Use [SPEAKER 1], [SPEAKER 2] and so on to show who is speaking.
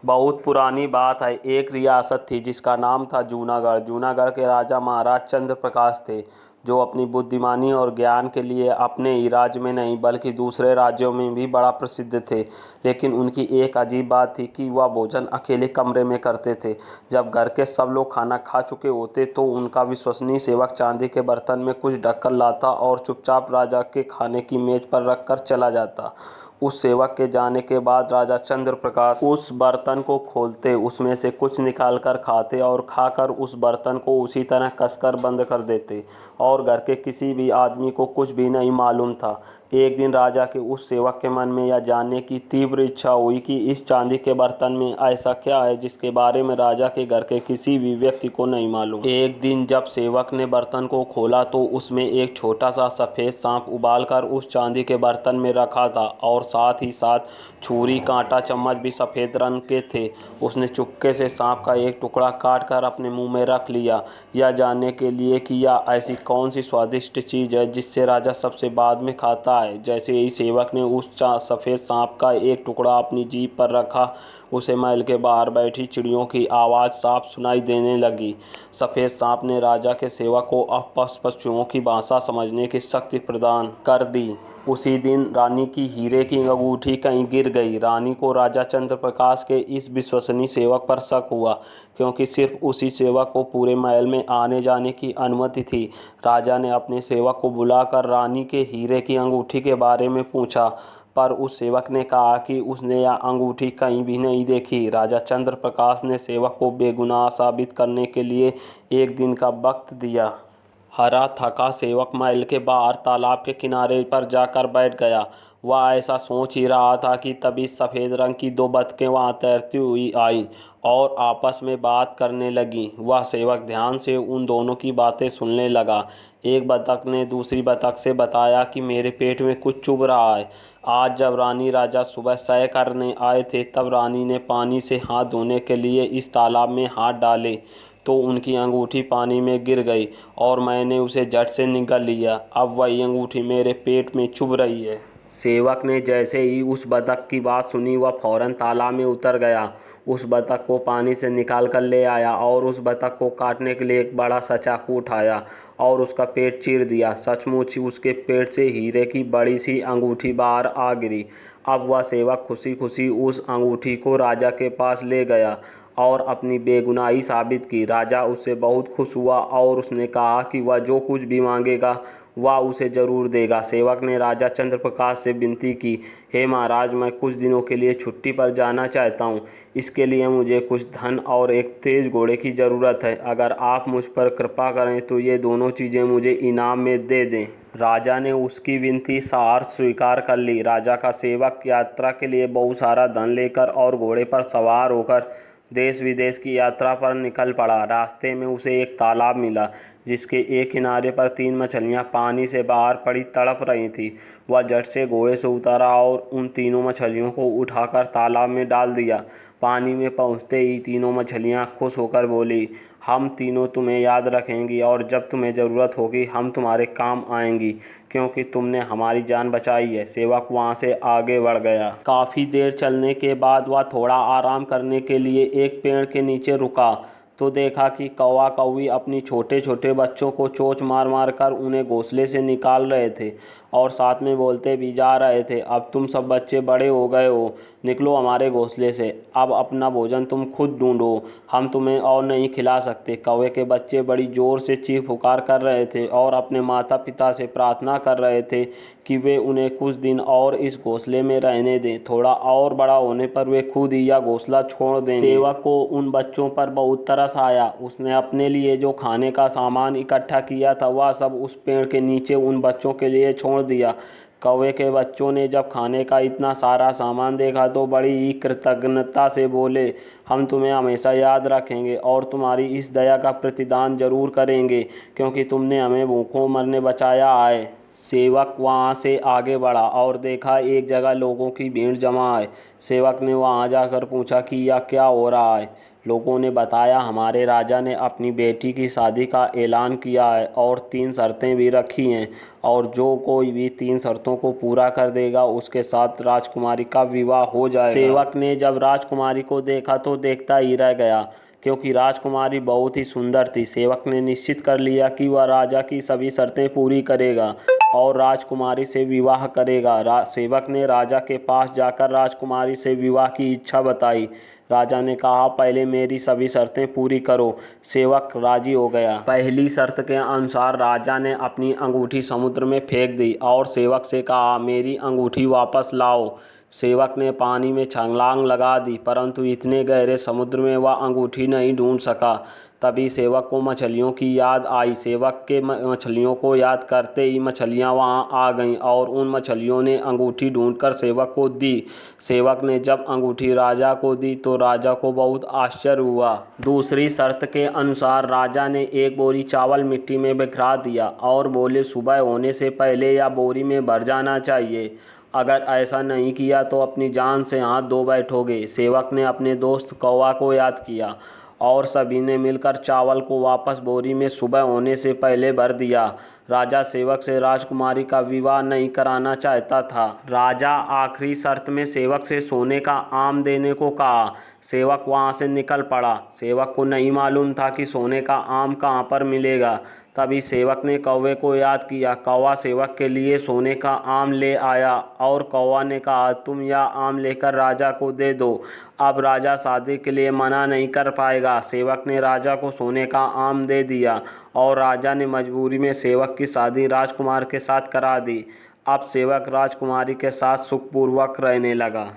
[SPEAKER 1] बहुत पुरानी बात है। एक रियासत थी जिसका नाम था जूनागढ़। जूनागढ़ के राजा महाराज चंद्र प्रकाश थे, जो अपनी बुद्धिमानी और ज्ञान के लिए अपने ही राज्य में नहीं बल्कि दूसरे राज्यों में भी बड़ा प्रसिद्ध थे। लेकिन उनकी एक अजीब बात थी कि वह भोजन अकेले कमरे में करते थे। जब घर के सब लोग खाना खा चुके होते तो उनका विश्वसनीय सेवक चांदी के बर्तन में कुछ ढककर लाता और चुपचाप राजा के खाने की मेज पर रख कर चला जाता। उस सेवक के जाने के बाद राजा चंद्र प्रकाश उस बर्तन को खोलते, उसमें से कुछ निकालकर खाते और खाकर उस बर्तन को उसी तरह कसकर बंद कर देते, और घर के किसी भी आदमी को कुछ भी नहीं मालूम था। एक दिन राजा के उस सेवक के मन में यह जानने की तीव्र इच्छा हुई कि इस चांदी के बर्तन में ऐसा क्या है जिसके बारे में राजा के घर के किसी भी व्यक्ति को नहीं मालूम। एक दिन जब सेवक ने बर्तन को खोला तो उसमें एक छोटा सा सफ़ेद सांप उबालकर उस चांदी के बर्तन में रखा था, और साथ ही साथ छुरी, कांटा, चम्मच भी सफ़ेद रंग के थे। उसने चुपके से सांप का एक टुकड़ा काट कर अपने मुंह में रख लिया, यह जानने के लिए कि यह ऐसी कौन सी स्वादिष्ट चीज़ है जिससे राजा सबसे बाद में खाता है। जैसे ही सेवक ने उस सफ़ेद सांप का एक टुकड़ा अपनी जीभ पर रखा, उसे महल के बाहर बैठी चिड़ियों की आवाज़ साफ सुनाई देने लगी। सफ़ेद सांप ने राजा के सेवक को अब पशुओं की भाषा समझने की शक्ति प्रदान कर दी। उसी दिन रानी की हीरे की अंगूठी कहीं गिर गई। रानी को राजा चंद्र प्रकाश के इस विश्वसनीय सेवक पर शक हुआ, क्योंकि सिर्फ उसी सेवक को पूरे महल में आने जाने की अनुमति थी। राजा ने अपने सेवक को बुलाकर रानी के हीरे की अंगूठी के बारे में पूछा, पर उस सेवक ने कहा कि उसने यह अंगूठी कहीं भी नहीं देखी। राजा चंद्र प्रकाश ने सेवक को बेगुनाह साबित करने के लिए एक दिन का वक्त दिया। हरा थका सेवक महल के बाहर तालाब के किनारे पर जाकर बैठ गया। वह ऐसा सोच ही रहा था कि तभी सफ़ेद रंग की दो बतखें वहां तैरती हुई आईं और आपस में बात करने लगीं। वह सेवक ध्यान से उन दोनों की बातें सुनने लगा। एक बतख ने दूसरी बतख से बताया कि मेरे पेट में कुछ चुभ रहा है। आज जब रानी राजा सुबह सैर करने आए थे, तब रानी ने पानी से हाथ धोने के लिए इस तालाब में हाथ डाले तो उनकी अंगूठी पानी में गिर गई, और मैंने उसे झट से निगल लिया। अब वही अंगूठी मेरे पेट में चुभ रही है। सेवक ने जैसे ही उस बतख की बात सुनी, वह फौरन तालाब में उतर गया, उस बतख को पानी से निकाल कर ले आया और उस बतख को काटने के लिए एक बड़ा सा चाकू उठाया और उसका पेट चीर दिया। सचमुच ही उसके पेट से हीरे की बड़ी सी अंगूठी बाहर आ गिरी। अब वह सेवक खुशी खुशी उस अंगूठी को राजा के पास ले गया और अपनी बेगुनाही साबित की। राजा उससे बहुत खुश हुआ और उसने कहा कि वह जो कुछ भी मांगेगा वह उसे जरूर देगा। सेवक ने राजा चंद्र प्रकाश से विनती की, हे महाराज, मैं कुछ दिनों के लिए छुट्टी पर जाना चाहता हूँ। इसके लिए मुझे कुछ धन और एक तेज घोड़े की ज़रूरत है। अगर आप मुझ पर कृपा करें तो ये दोनों चीज़ें मुझे इनाम में दे दें। राजा ने उसकी विनती सहर्ष स्वीकार कर ली। राजा का सेवक यात्रा के लिए बहुत सारा धन लेकर और घोड़े पर सवार होकर देश विदेश की यात्रा पर निकल पड़ा। रास्ते में उसे एक तालाब मिला जिसके एक किनारे पर तीन मछलियां पानी से बाहर पड़ी तड़प रही थीं। वह झट से घोड़े से उतरा और उन तीनों मछलियों को उठाकर तालाब में डाल दिया। पानी में पहुंचते ही तीनों मछलियां खुश होकर बोली, हम तीनों तुम्हें याद रखेंगी और जब तुम्हें ज़रूरत होगी हम तुम्हारे काम आएंगी, क्योंकि तुमने हमारी जान बचाई है। सेवक वहां से आगे बढ़ गया। काफ़ी देर चलने के बाद वह थोड़ा आराम करने के लिए एक पेड़ के नीचे रुका तो देखा कि कौवा कौवी अपनी छोटे छोटे बच्चों को चोंच मार मार कर उन्हें घोंसले से निकाल रहे थे और साथ में बोलते भी जा रहे थे, अब तुम सब बच्चे बड़े हो गए हो, निकलो हमारे घोंसले से, अब अपना भोजन तुम खुद ढूंढो, हम तुम्हें और नहीं खिला सकते। कौवे के बच्चे बड़ी ज़ोर से चीख पुकार कर रहे थे और अपने माता पिता से प्रार्थना कर रहे थे कि वे उन्हें कुछ दिन और इस घोंसले में रहने दें। थोड़ा और बड़ा होने पर वे खुद ही यह घोंसला छोड़ देंगे। सेवक को उन बच्चों पर बहुत तरस आया। उसने अपने लिए जो खाने का सामान इकट्ठा किया था वह सब उस पेड़ के नीचे उन बच्चों के लिए छोड़ दिया। कौवे के बच्चों ने जब खाने का इतना सारा सामान देखा तो बड़ी ही कृतज्ञता से बोले, हम तुम्हें हमेशा याद रखेंगे और तुम्हारी इस दया का प्रतिदान जरूर करेंगे, क्योंकि तुमने हमें भूखों मरने बचाया है। सेवक वहाँ से आगे बढ़ा और देखा एक जगह लोगों की भीड़ जमा है। सेवक ने वहाँ जाकर पूछा कि यह क्या हो रहा है। लोगों ने बताया, हमारे राजा ने अपनी बेटी की शादी का ऐलान किया है और 3 शर्तें भी रखी हैं, और जो कोई भी 3 शर्तों को पूरा कर देगा उसके साथ राजकुमारी का विवाह हो जाएगा। सेवक ने जब राजकुमारी को देखा तो देखता ही रह गया, क्योंकि राजकुमारी बहुत ही सुंदर थी। सेवक ने निश्चित कर लिया कि वह राजा की सभी शर्तें पूरी करेगा और राजकुमारी से विवाह करेगा। सेवक ने राजा के पास जाकर राजकुमारी से विवाह की इच्छा बताई। राजा ने कहा, पहले मेरी सभी शर्तें पूरी करो। सेवक राजी हो गया। पहली शर्त के अनुसार राजा ने अपनी अंगूठी समुद्र में फेंक दी और सेवक से कहा, मेरी अंगूठी वापस लाओ। सेवक ने पानी में छलांग लगा दी, परंतु इतने गहरे समुद्र में वह अंगूठी नहीं ढूंढ सका। तभी सेवक को मछलियों की याद आई। सेवक के मछलियों को याद करते ही मछलियां वहां आ गईं और उन मछलियों ने अंगूठी ढूंढकर सेवक को दी। सेवक ने जब अंगूठी राजा को दी तो राजा को बहुत आश्चर्य हुआ। दूसरी शर्त के अनुसार राजा ने एक बोरी चावल मिट्टी में बिखरा दिया और बोले, सुबह होने से पहले या बोरी में भर जाना चाहिए। अगर ऐसा नहीं किया तो अपनी जान से हाथ धो बैठोगे। सेवक ने अपने दोस्त कौवा को याद किया और सभी ने मिलकर चावल को वापस बोरी में सुबह होने से पहले भर दिया। राजा सेवक से राजकुमारी का विवाह नहीं कराना चाहता था। राजा आखिरी शर्त में सेवक से सोने का आम देने को कहा। सेवक वहां से निकल पड़ा। सेवक को नहीं मालूम था कि सोने का आम कहाँ पर मिलेगा। तभी सेवक ने कौवे को याद किया। कौवा सेवक के लिए सोने का आम ले आया और कौवा ने कहा, तुम यह आम लेकर राजा को दे दो। अब राजा शादी के लिए मना नहीं कर पाएगा। सेवक ने राजा को सोने का आम दे दिया और राजा ने मजबूरी में सेवक की शादी राजकुमार के साथ करा दी। अब सेवक राजकुमारी के साथ सुखपूर्वक रहने लगा।